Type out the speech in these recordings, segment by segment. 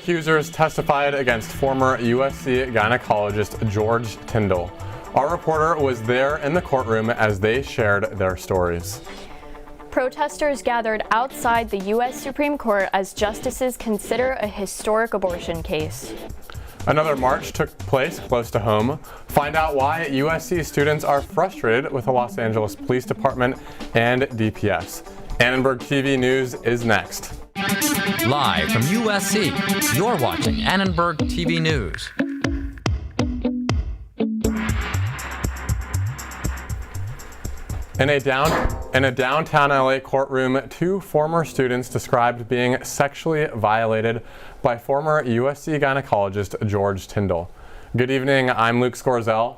Accusers testified against former USC gynecologist George Tyndall. Our reporter was there in the courtroom as they shared their stories. Protesters gathered outside the U.S. Supreme Court as justices consider a historic abortion case. Another march took place close to home. Find out why USC students are frustrated with the Los Angeles Police Department and DPS. Annenberg TV News is next. Live from USC, you're watching Annenberg TV News. In a downtown LA courtroom, two former students described being sexually violated by former USC gynecologist George Tyndall. Good evening, I'm Luke Scorziell.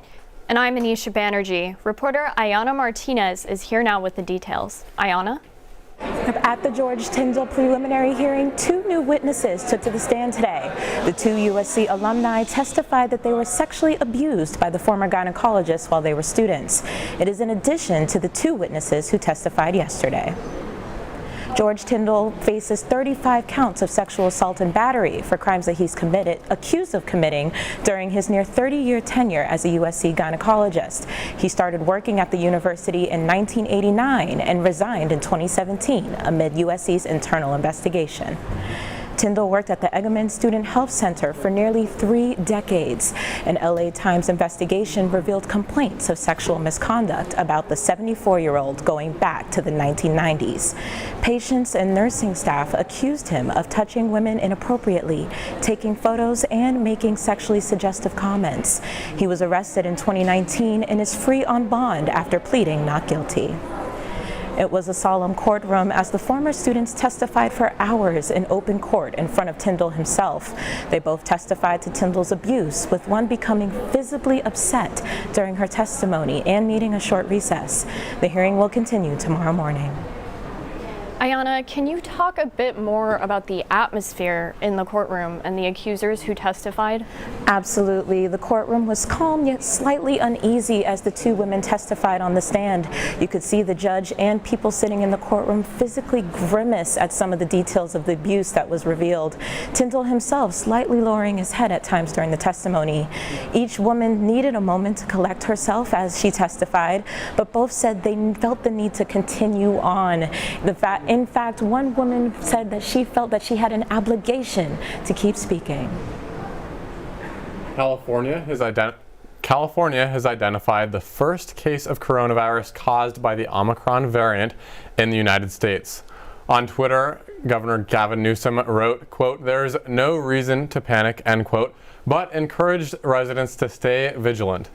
And I'm Anisha Banerjee. Reporter Ayanna Martinez is here now with the details. Ayanna? At the George Tyndall preliminary hearing, two new witnesses took to the stand today. The two USC alumni testified that they were sexually abused by the former gynecologist while they were students. It is in addition to the two witnesses who testified yesterday. George Tyndall faces 35 counts of sexual assault and battery for crimes that he's accused of committing during his near 30-year tenure as a USC gynecologist. He started working at the university in 1989 and resigned in 2017 amid USC's internal investigation. Tyndall worked at the Eggman Student Health Center for nearly 3 decades. An LA Times investigation revealed complaints of sexual misconduct about the 74-year-old going back to the 1990s. Patients and nursing staff accused him of touching women inappropriately, taking photos, and making sexually suggestive comments. He was arrested in 2019 and is free on bond after pleading not guilty. It was a solemn courtroom as the former students testified for hours in open court in front of Tyndall himself. They both testified to Tyndall's abuse, with one becoming visibly upset during her testimony and needing a short recess. The hearing will continue tomorrow morning. Ayanna, can you talk a bit more about the atmosphere in the courtroom and the accusers who testified? Absolutely. The courtroom was calm yet slightly uneasy as the two women testified on the stand. You could see the judge and people sitting in the courtroom physically grimace at some of the details of the abuse that was revealed. Tyndall himself slightly lowering his head at times during the testimony. Each woman needed a moment to collect herself as she testified, but both said they felt the need to continue on. In fact, one woman said that she felt that she had an obligation to keep speaking. California has identified the first case of coronavirus caused by the Omicron variant in the United States. On Twitter, Governor Gavin Newsom wrote, quote, "There's no reason to panic," end quote, but encouraged residents to stay vigilant.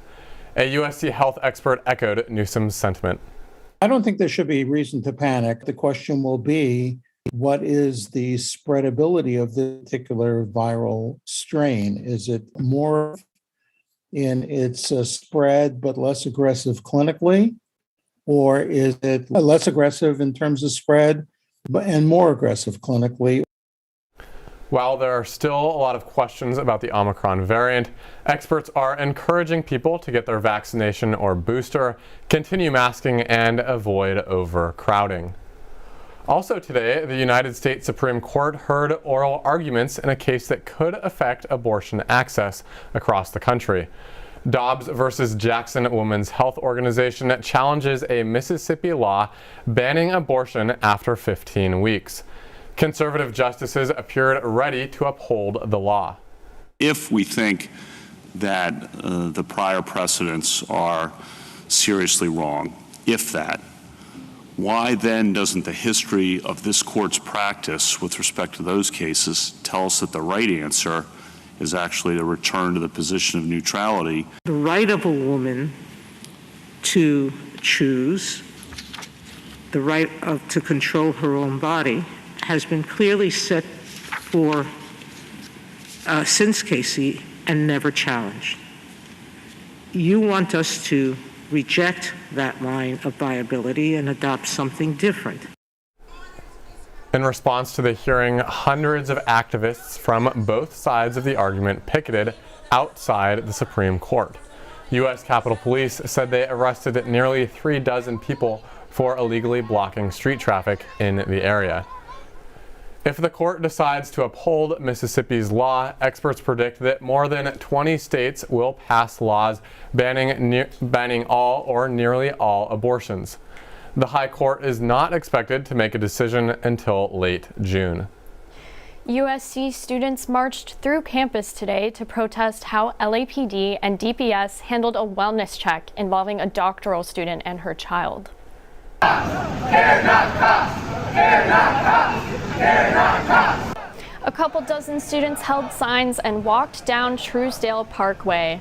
A USC health expert echoed Newsom's sentiment. I don't think there should be reason to panic. The question will be, what is the spreadability of this particular viral strain? Is it more in its spread but less aggressive clinically? Or is it less aggressive in terms of spread and more aggressive clinically? While there are still a lot of questions about the Omicron variant, experts are encouraging people to get their vaccination or booster, continue masking, and avoid overcrowding. Also today, the United States Supreme Court heard oral arguments in a case that could affect abortion access across the country. Dobbs versus Jackson Women's Health Organization challenges a Mississippi law banning abortion after 15 weeks. Conservative justices appeared ready to uphold the law. If we think that the prior precedents are seriously wrong, if that, why then doesn't the history of this court's practice with respect to those cases tell us that the right answer is actually to return to the position of neutrality? The right of a woman to choose, the right to control her own body, has been clearly set for since Casey and never challenged. You want us to reject that line of viability and adopt something different. In response to the hearing, hundreds of activists from both sides of the argument picketed outside the Supreme Court. U.S. Capitol Police said they arrested nearly 36 people for illegally blocking street traffic in the area. If the court decides to uphold Mississippi's law, experts predict that more than 20 states will pass laws banning all or nearly all abortions. The High Court is not expected to make a decision until late June. USC students marched through campus today to protest how LAPD and DPS handled a wellness check involving a doctoral student and her child. Care not cops! Care not cops! Care not cops! A couple dozen students held signs and walked down Truesdale Parkway,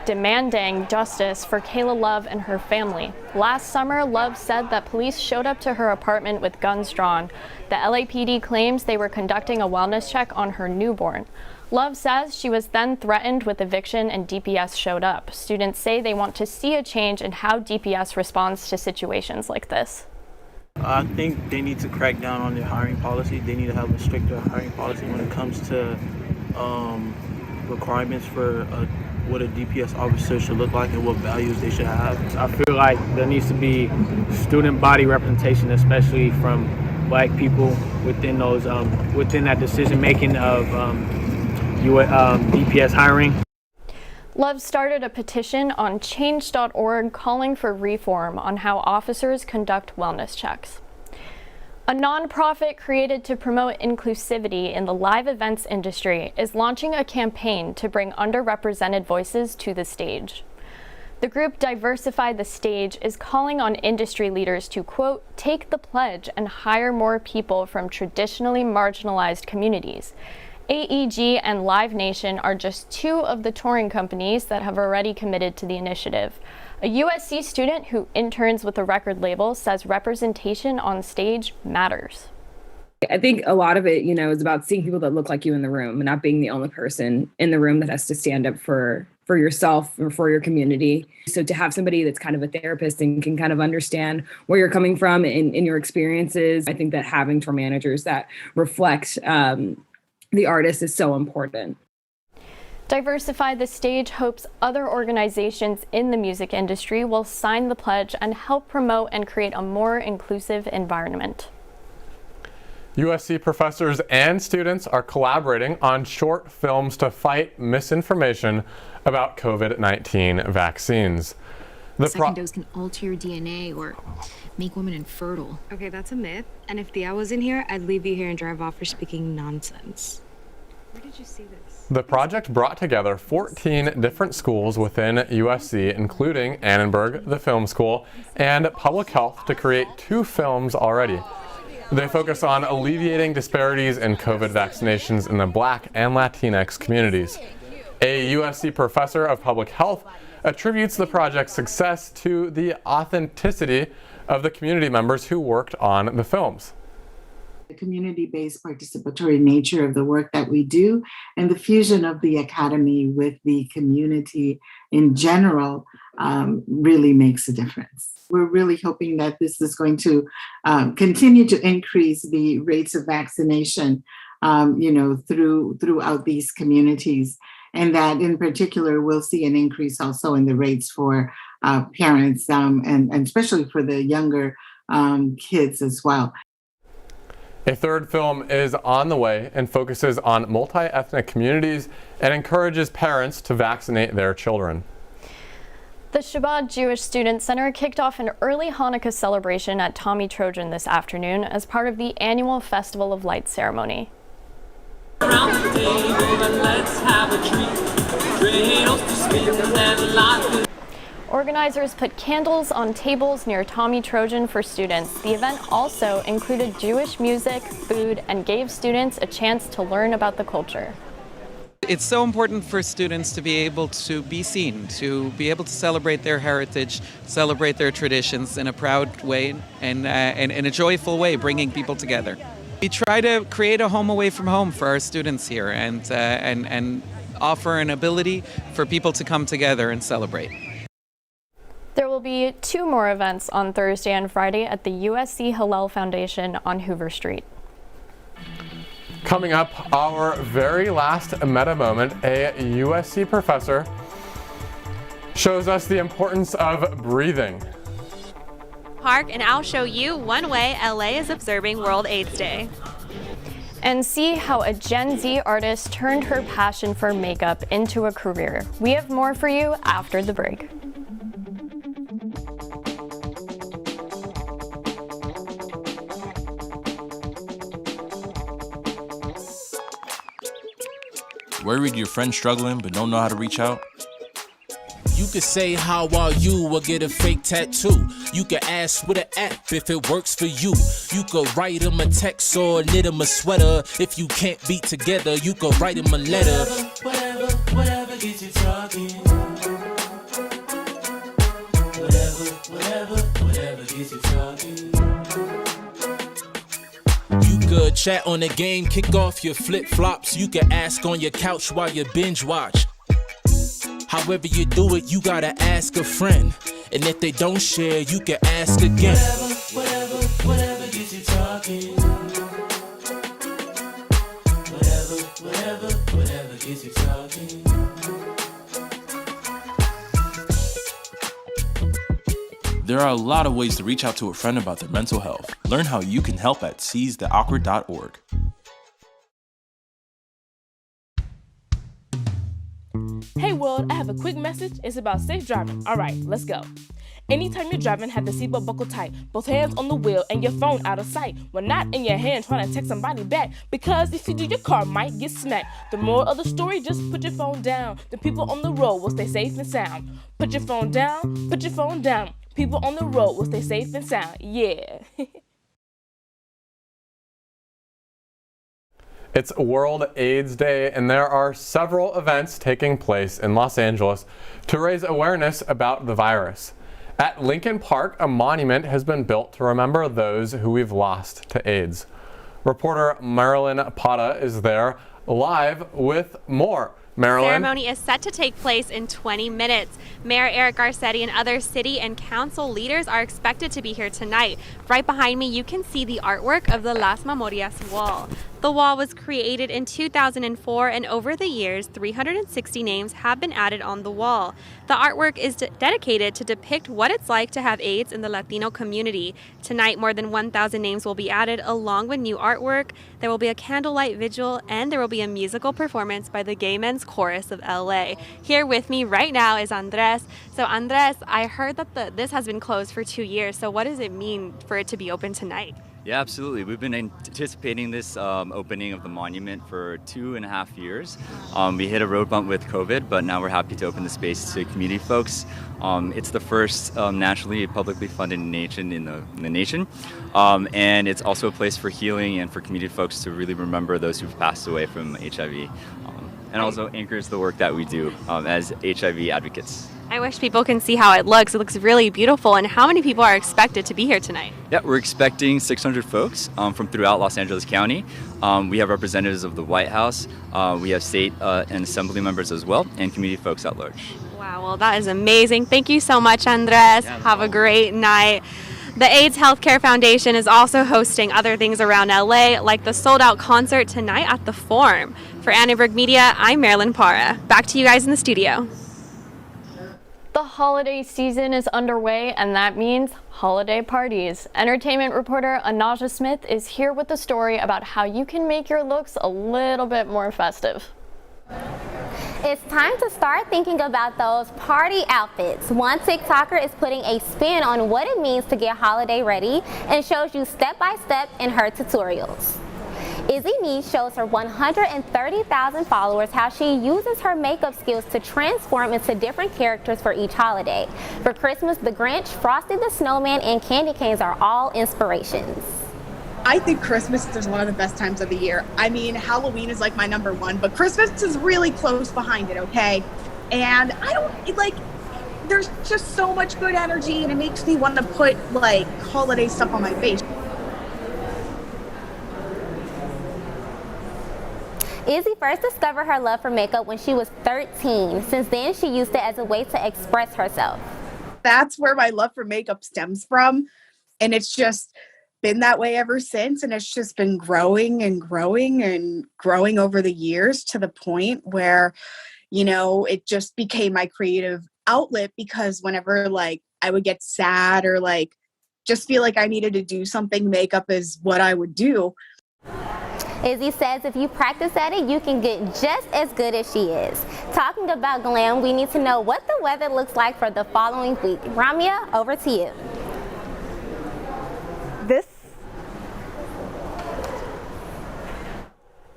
demanding justice for Kayla Love and her family. Last summer, Love said that police showed up to her apartment with guns drawn. The LAPD claims they were conducting a wellness check on her newborn. Love says she was then threatened with eviction and DPS showed up. Students say they want to see a change in how DPS responds to situations like this. I think they need to crack down on their hiring policy. They need to have a stricter hiring policy when it comes to requirements for what a DPS officer should look like and what values they should have. I feel like there needs to be student body representation, especially from Black people within those within that decision making of DPS hiring. Love started a petition on change.org calling for reform on how officers conduct wellness checks. A nonprofit created to promote inclusivity in the live events industry is launching a campaign to bring underrepresented voices to the stage. The group Diversify the Stage is calling on industry leaders to, quote, take the pledge and hire more people from traditionally marginalized communities. AEG and Live Nation are just two of the touring companies that have already committed to the initiative. A USC student who interns with the record label says representation on stage matters. I think a lot of it, is about seeing people that look like you in the room and not being the only person in the room that has to stand up for yourself or for your community. So to have somebody that's kind of a therapist and can kind of understand where you're coming from in your experiences, I think that having tour managers that reflect the artist is so important. Diversify the Stage hopes other organizations in the music industry will sign the pledge and help promote and create a more inclusive environment. USC professors and students are collaborating on short films to fight misinformation about COVID-19 vaccines. The second dose can alter your DNA or make women infertile. Okay, that's a myth. And if Thea was in here, I'd leave you here and drive off for speaking nonsense. Where did you see this? The project brought together 14 different schools within USC, including Annenberg, the film school, and public health to create 2 films already. They focus on alleviating disparities in COVID vaccinations in the Black and Latinx communities. A USC professor of public health attributes the project's success to the authenticity of the community members who worked on the films. The community-based participatory nature of the work that we do and the fusion of the academy with the community in general really makes a difference. We're really hoping that this is going to continue to increase the rates of vaccination, throughout these communities, and that in particular we'll see an increase also in the rates for parents and especially for the younger kids as well. A third film is on the way and focuses on multi-ethnic communities and encourages parents to vaccinate their children. The Shabbat Jewish Student Center kicked off an early Hanukkah celebration at Tommy Trojan this afternoon as part of the annual Festival of Lights ceremony. Around the table and let's have a treat. Dreidels to spin and life. Organizers put candles on tables near Tommy Trojan for students. The event also included Jewish music, food, and gave students a chance to learn about the culture. It's so important for students to be able to be seen, to be able to celebrate their heritage, celebrate their traditions in a proud way and in a joyful way, bringing people together. We try to create a home away from home for our students here and offer an ability for people to come together and celebrate. There will be 2 more events on Thursday and Friday at the USC Hillel Foundation on Hoover Street. Coming up, our very last meta moment, a USC professor shows us the importance of breathing. Park, and I'll show you one way LA is observing World AIDS Day. And see how a Gen Z artist turned her passion for makeup into a career. We have more for you after the break. Worried your friend's struggling but don't know how to reach out? You could say, how are you, or get a fake tattoo. You could ask with an app if it works for you. You could write them a text or knit them a sweater. If you can't be together, you could write them a letter. Whatever gets you talking. Whatever gets you talking. You could chat on the game, kick off your flip-flops. You could ask on your couch while you binge watch. However you do it, you gotta ask a friend. And if they don't share, you can ask again. Whatever gets you talking. Whatever gets you talking. There are a lot of ways to reach out to a friend about their mental health. Learn how you can help at seizetheawkward.org. Hey world, I have a quick message. It's about safe driving. All right, let's go. Anytime you're driving, have the seatbelt buckled tight. Both hands on the wheel and your phone out of sight. When not in your hand trying to text somebody back. Because if you do, your car might get smacked. The moral of the story, just put your phone down. The people on the road will stay safe and sound. Put your phone down, put your phone down. People on the road will stay safe and sound. Yeah. It's World AIDS Day, and there are several events taking place in Los Angeles to raise awareness about the virus. At Lincoln Park, a monument has been built to remember those who we've lost to AIDS. Reporter Marilyn Parra is there live with more. Marilyn. The ceremony is set to take place in 20 minutes. Mayor Eric Garcetti and other city and council leaders are expected to be here tonight. Right behind me, you can see the artwork of the Las Memorias wall. The wall was created in 2004, and over the years, 360 names have been added on the wall. The artwork is dedicated to depict what it's like to have AIDS in the Latino community. Tonight, more than 1,000 names will be added, along with new artwork. There will be a candlelight vigil, and there will be a musical performance by the Gay Men's Chorus of LA. Here with me right now is Andres. So Andres, I heard that this has been closed for 2 years. So what does it mean for it to be open tonight? Yeah, absolutely. We've been anticipating this opening of the monument for 2.5 years. We hit a road bump with COVID, but now we're happy to open the space to community folks. It's the first nationally publicly funded nation in the nation, and it's also a place for healing and for community folks to really remember those who've passed away from HIV, and also anchors the work that we do as HIV advocates. I wish people can see how it looks. It looks really beautiful. And how many people are expected to be here tonight? Yeah, we're expecting 600 folks from throughout Los Angeles County. We have representatives of the White House. We have state and assembly members as well, and community folks at large. Wow, well, that is amazing. Thank you so much, Andres. Have a great night. The AIDS Healthcare Foundation is also hosting other things around LA, like the sold-out concert tonight at the Forum. For Annenberg Media, I'm Marilyn Parra. Back to you guys in the studio. The holiday season is underway, and that means holiday parties. Entertainment reporter Anaja Smith is here with a story about how you can make your looks a little bit more festive. It's time to start thinking about those party outfits. One TikToker is putting a spin on what it means to get holiday ready and shows you step by step in her tutorials. Izzy Nee shows her 130,000 followers how she uses her makeup skills to transform into different characters for each holiday. For Christmas, the Grinch, Frosty the Snowman, and candy canes are all inspirations. I think Christmas is one of the best times of the year. I mean, Halloween is like my number one, but Christmas is really close behind it, okay? And I don't, like, there's just so much good energy, and it makes me want to put, like, holiday stuff on my face. Izzy first discovered her love for makeup when she was 13. Since then, she used it as a way to express herself. That's where my love for makeup stems from, and it's just been that way ever since, and it's just been growing and growing and growing over the years to the point where, you know, it just became my creative outlet, because whenever, like, I would get sad or, like, just feel like I needed to do something, makeup is what I would do. Izzy says if you practice at it, you can get just as good as she is. Talking about glam, we need to know what the weather looks like for the following week. Ramya, over to you.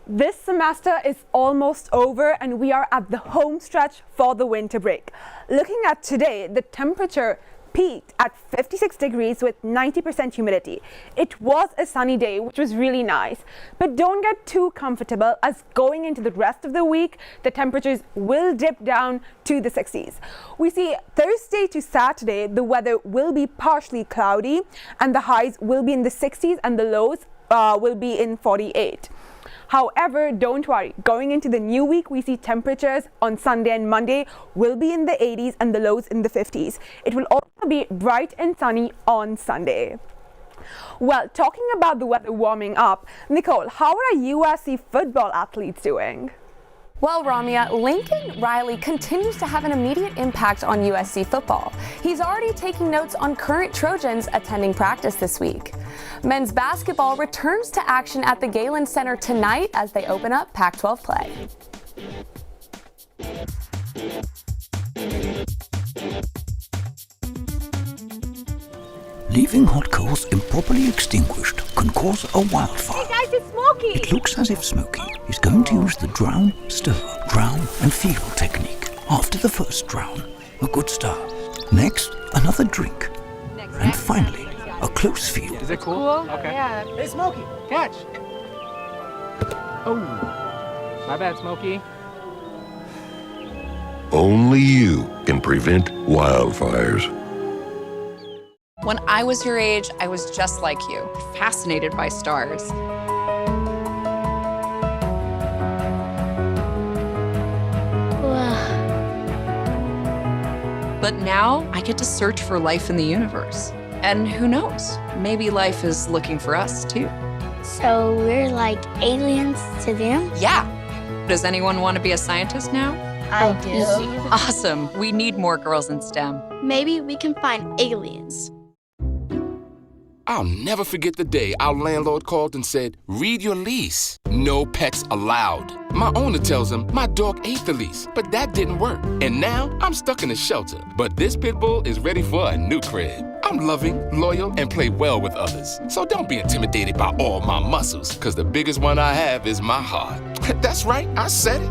This semester is almost over and we are at the home stretch for the winter break. Looking at today, the temperature peaked at 56 degrees with 90% humidity. It was a sunny day, which was really nice, but don't get too comfortable as going into the rest of the week, the temperatures will dip down to the 60s. We see Thursday to Saturday, the weather will be partially cloudy and the highs will be in the 60s and the lows will be in 48. However, don't worry, going into the new week, we see temperatures on Sunday and Monday will be in the 80s and the lows in the 50s. It will also be bright and sunny on Sunday. Well, talking about the weather warming up, Nicole, how are our USC football athletes doing? Well, Ramya, Lincoln Riley continues to have an immediate impact on USC football. He's already taking notes on current Trojans attending practice this week. Men's basketball returns to action at the Galen Center tonight as they open up Pac-12 play. Leaving hot coals improperly extinguished can cause a wildfire. Hey guys, it's Smokey! It looks as if Smokey is going to use the drown, stir, drown and feel technique. After the first drown, a good start. Next, another drink. And finally, a close feel. Is it cool? Okay. Yeah. Hey, Smokey, catch! Oh, my bad, Smokey. Only you can prevent wildfires. When I was your age, I was just like you, fascinated by stars. But now I get to search for life in the universe. And who knows, maybe life is looking for us too. So we're like aliens to them? Yeah. Does anyone want to be a scientist now? I do. Awesome. We need more girls in STEM. Maybe we can find aliens. I'll never forget the day our landlord called and said, read your lease. No pets allowed. My owner tells him my dog ate the lease, but that didn't work. And now I'm stuck in a shelter. But this pit bull is ready for a new crib. I'm loving, loyal, and play well with others. So don't be intimidated by all my muscles, because the biggest one I have is my heart. That's right, I said it.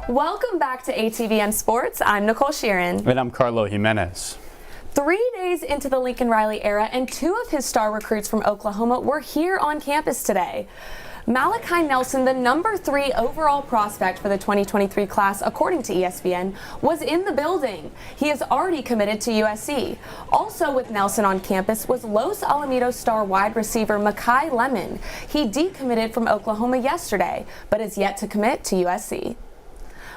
Welcome back to ATVN Sports. I'm Nicole Shearin. And I'm Carlo Jimenez. 3 days into the Lincoln Riley era, and 2 of his star recruits from Oklahoma were here on campus today. Malachi Nelson, the number 3 overall prospect for the 2023 class, according to ESPN, was in the building. He is already committed to USC. Also with Nelson on campus was Los Alamitos star wide receiver Makai Lemon. He decommitted from Oklahoma yesterday, but is yet to commit to USC.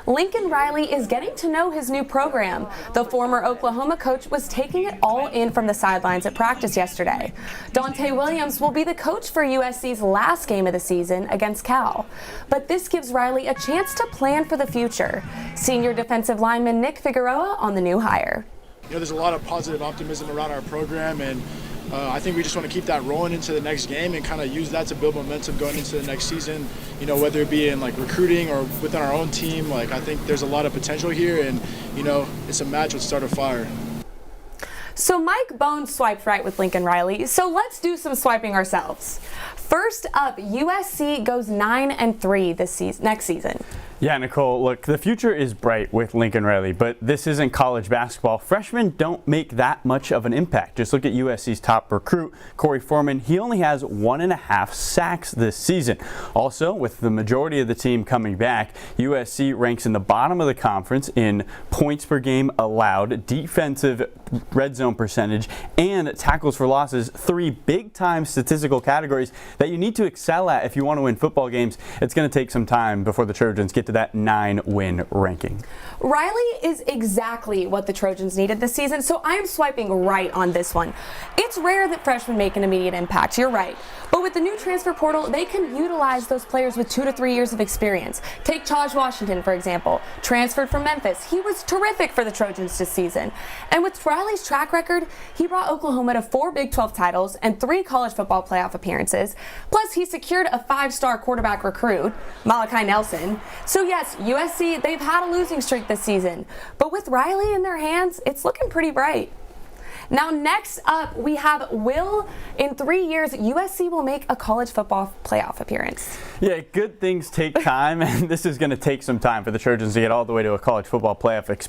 Lincoln Riley is getting to know his new program. The former Oklahoma coach was taking it all in from the sidelines at practice yesterday. Dante Williams will be the coach for USC's last game of the season against Cal. But this gives Riley a chance to plan for the future. Senior defensive lineman Nick Figueroa on the new hire. You know, there's a lot of positive optimism around our program, and I think we just want to keep that rolling into the next game and kind of use that to build momentum going into the next season. You know, whether it be in like recruiting or within our own team, like I think there's a lot of potential here, and you know, it's a match with start a fire. So Mike Bones swiped right with Lincoln Riley, so let's do some swiping ourselves. First up, USC goes 9-3 this next season. Yeah, Nicole, look, the future is bright with Lincoln Riley, but this isn't college basketball. Freshmen don't make that much of an impact. Just look at USC's top recruit, Corey Foreman. He only has 1.5 sacks this season. Also, with the majority of the team coming back, USC ranks in the bottom of the conference in points per game allowed, defensive red zone percentage, and tackles for losses, 3 big-time statistical categories that you need to excel at if you want to win football games. It's going to take some time before the Trojans get to that 9-win ranking. Riley is exactly what the Trojans needed this season, so I'm swiping right on this one. It's rare that freshmen make an immediate impact, you're right. But with the new transfer portal, they can utilize those players with 2 to 3 years of experience. Take Taj Washington, for example. Transferred from Memphis. He was terrific for the Trojans this season. And with Riley's track record, he brought Oklahoma to 4 Big 12 titles and 3 college football playoff appearances. Plus, he secured a 5-star quarterback recruit, Malachi Nelson. So yes, USC, they've had a losing streak this season. But with Riley in their hands, it's looking pretty bright. Now, next up, we have Will. In 3 years, USC will make a college football playoff appearance. Yeah, good things take time, and this is going to take some time for the Trojans to get all the way to a college football playoff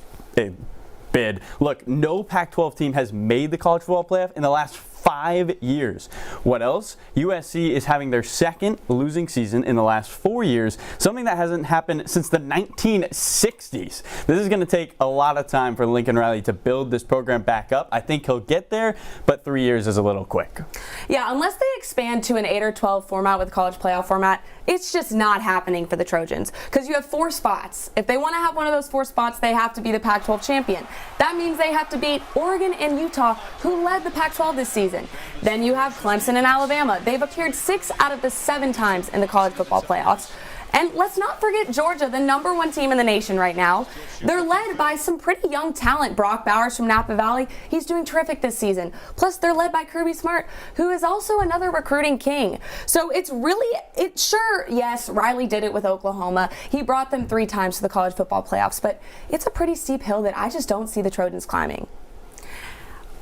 bid. Look, no Pac-12 team has made the college football playoff in the last 5 years. What else? USC is having their second losing season in the last 4 years, something that hasn't happened since the 1960s. This is going to take a lot of time for Lincoln Riley to build this program back up. I think he'll get there, but 3 years is a little quick. Yeah, unless they expand to an 8 or 12 format with college playoff format, it's just not happening for the Trojans because you have 4 spots. If they want to have one of those 4 spots, they have to be the Pac-12 champion. That means they have to beat Oregon and Utah, who led the Pac-12 this season. Then you have Clemson and Alabama. They've appeared 6 out of the 7 times in the college football playoffs. And let's not forget Georgia, the #1 team in the nation right now. They're led by some pretty young talent. Brock Bowers from Napa Valley, he's doing terrific this season. Plus, they're led by Kirby Smart, who is also another recruiting king. So yes, Riley did it with Oklahoma. He brought them 3 times to the college football playoffs, but it's a pretty steep hill that I just don't see the Trojans climbing.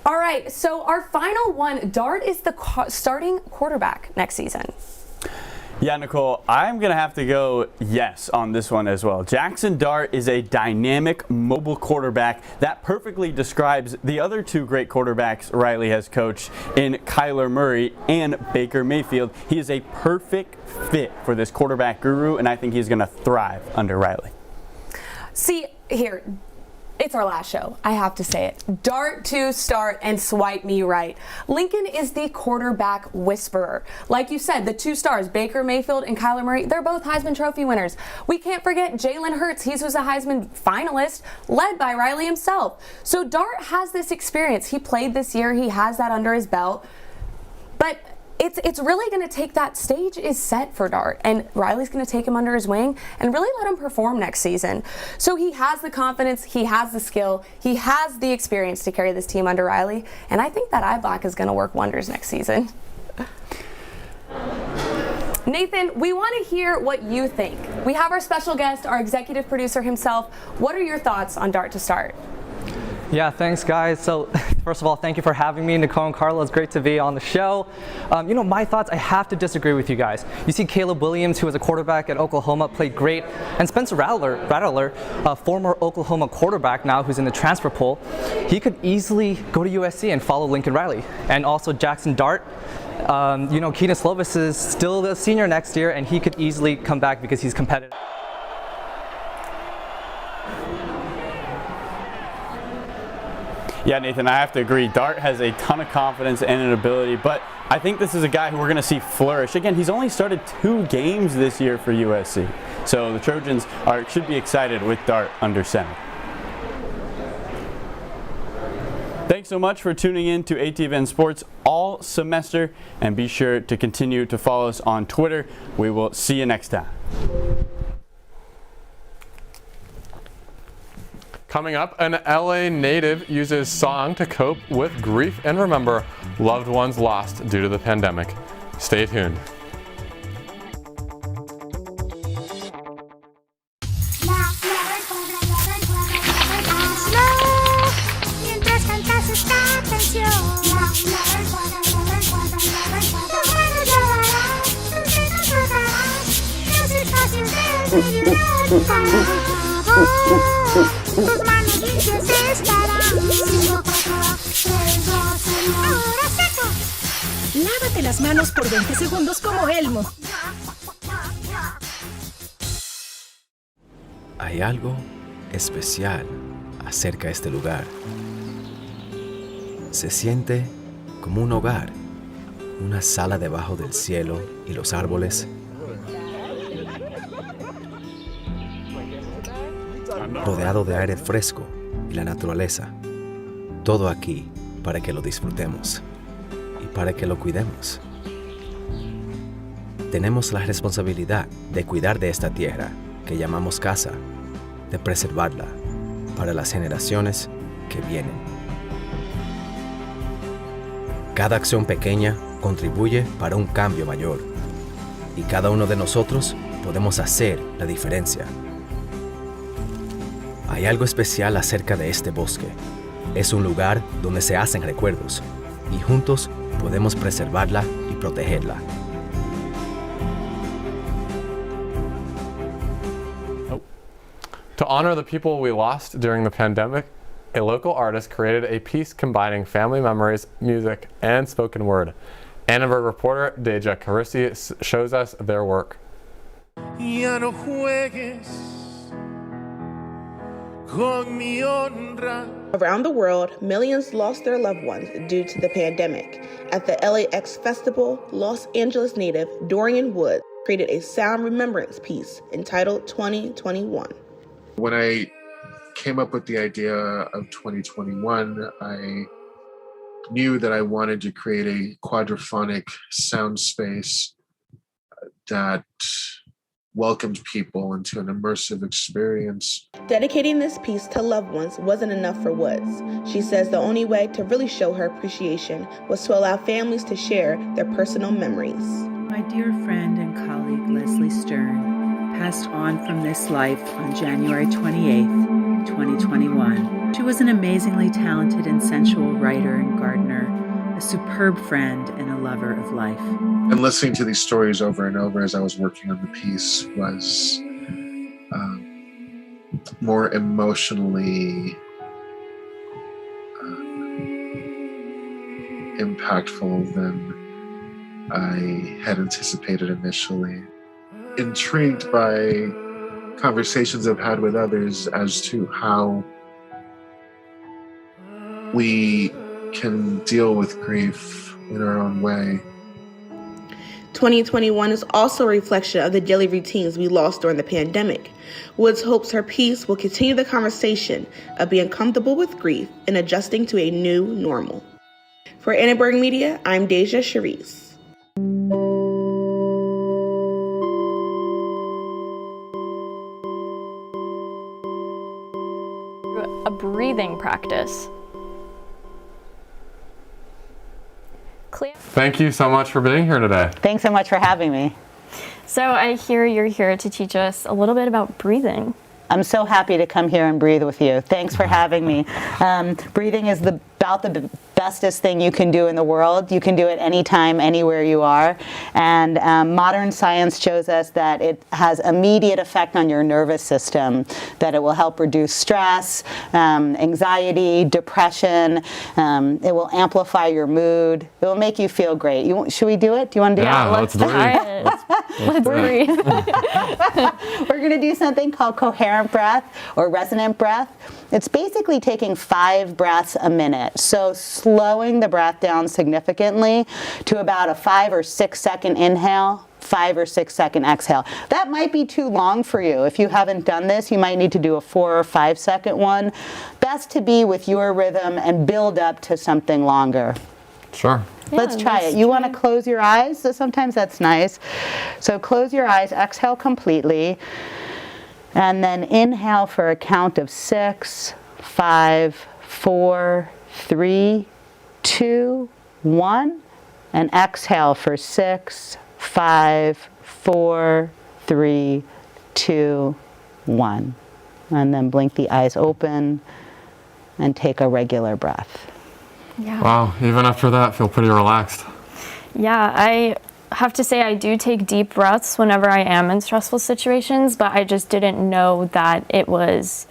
All right, so our final one, Dart is the starting quarterback next season. Yeah, Nicole, I'm going to have to go yes on this one as well. Jackson Dart is a dynamic, mobile quarterback that perfectly describes the other 2 great quarterbacks Riley has coached in Kyler Murray and Baker Mayfield. He is a perfect fit for this quarterback guru, and I think he's going to thrive under Riley. See, here. It's our last show. I have to say it. Dart to start and swipe me right. Lincoln is the quarterback whisperer. Like you said, the 2 stars, Baker Mayfield and Kyler Murray, they're both Heisman Trophy winners. We can't forget Jalen Hurts. He was a Heisman finalist, led by Riley himself. So Dart has this experience. He played this year. He has that under his belt. But it's really going to take that stage is set for Dart, and Riley's going to take him under his wing and really let him perform next season. So he has the confidence, he has the skill, he has the experience to carry this team under Riley, and I think that eye black is going to work wonders next season. Nathan, we want to hear what you think. We have our special guest, our executive producer himself. What are your thoughts on Dart to start? Yeah, thanks guys. So first of all, thank you for having me, Nicole and Carlo. It's great to be on the show. My thoughts, I have to disagree with you guys. You see Caleb Williams, who was a quarterback at Oklahoma, played great. And Spencer Rattler, a former Oklahoma quarterback now who's in the transfer pool, he could easily go to USC and follow Lincoln Riley. And also Jackson Dart, Keenan Slovis is still the senior next year, and he could easily come back because he's competitive. Yeah, Nathan, I have to agree. Dart has a ton of confidence and an ability, but I think this is a guy who we're going to see flourish. Again, he's only started 2 games this year for USC, so the Trojans should be excited with Dart under center. Thanks so much for tuning in to ATVN Sports all semester, and be sure to continue to follow us on Twitter. We will see you next time. Coming up, an LA native uses song to cope with grief and remember loved ones lost due to the pandemic. Stay tuned. Tus manos limpias estarán. 5, 4, 3, 2, 1. Ahora seco. Lávate las manos por 20 segundos como Elmo. Hay algo especial acerca de este lugar. Se siente como un hogar, una sala debajo del cielo y los árboles. rodeado de aire fresco y la naturaleza. Todo aquí para que lo disfrutemos y para que lo cuidemos. Tenemos la responsabilidad de cuidar de esta tierra que llamamos casa, de preservarla para las generaciones que vienen. Cada acción pequeña contribuye para un cambio mayor y cada uno de nosotros podemos hacer la diferencia. Hay algo especial acerca de este bosque. Es un lugar donde se hacen recuerdos y juntos podemos preservarla y protegerla. To honor the people we lost during the pandemic, a local artist created a piece combining family memories, music, and spoken word. Annenberg reporter Deja Carisi shows us their work. Ya no juegues con mi honra. Around the world, millions lost their loved ones due to the pandemic. At the LAX Festival, Los Angeles native Dorian Woods created a sound remembrance piece entitled 2021. When I came up with the idea of 2021, I knew that I wanted to create a quadraphonic sound space that welcomed people into an immersive experience. Dedicating this piece to loved ones wasn't enough for Woods. She says the only way to really show her appreciation was to allow families to share their personal memories. My dear friend and colleague Leslie Stern passed on from this life on January 28th, 2021. She was an amazingly talented and sensual writer and gardener, a superb friend and a lover of life. And listening to these stories over and over as I was working on the piece was more emotionally impactful than I had anticipated initially. Intrigued by conversations I've had with others as to how we can deal with grief in our own way. 2021 is also a reflection of the daily routines we lost during the pandemic. Woods hopes her piece will continue the conversation of being comfortable with grief and adjusting to a new normal. For Annenberg Media, I'm Deja Charisse. A breathing practice. Thank you so much for being here today. Thanks so much for having me. So I hear you're here to teach us a little bit about breathing. I'm so happy to come here and breathe with you. Thanks for having me. Breathing is about the bestest thing you can do in the world. You can do it anytime, anywhere you are. And modern science shows us that it has immediate effect on your nervous system, that it will help reduce stress, anxiety, depression. It will amplify your mood. It will make you feel great. Should we do it? Do you want to do it? Yeah, let's breathe. Let's breathe. We're going to do something called coherent breath or resonant breath. It's basically taking 5 breaths a minute. So slowing the breath down significantly to about a 5 or 6 second inhale, 5 or 6 second exhale. That might be too long for you. If you haven't done this, you might need to do a 4 or 5 second one. Best to be with your rhythm and build up to something longer. Sure. Let's try it. You want to close your eyes? So sometimes that's nice. So close your eyes, exhale completely, and then inhale for a count of 6, 5, 4, 3, 2, 1, and exhale for 6, 5, 4, 3, 2, 1. And then blink the eyes open and take a regular breath. Yeah. Wow, even after that, feel pretty relaxed. Yeah, I have to say I do take deep breaths whenever I am in stressful situations, but I just didn't know that it was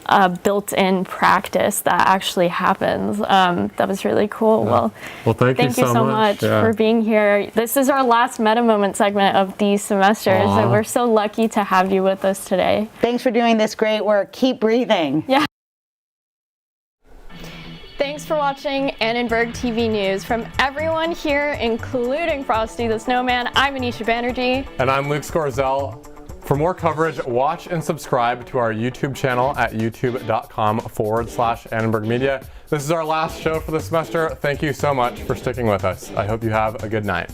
a built-in practice that actually happens. That was really cool. Yeah. Well, thank you so much yeah. for being here. This is our last Meta Moment segment of these semesters, and we're so lucky to have you with us today. Thanks for doing this great work. Keep breathing. Yeah. Thanks for watching Annenberg TV News. From everyone here, including Frosty the Snowman, I'm Anisha Banerjee. And I'm Luke Scorziell. For more coverage, watch and subscribe to our YouTube channel at youtube.com/Annenberg Media. This is our last show for the semester. Thank you so much for sticking with us. I hope you have a good night.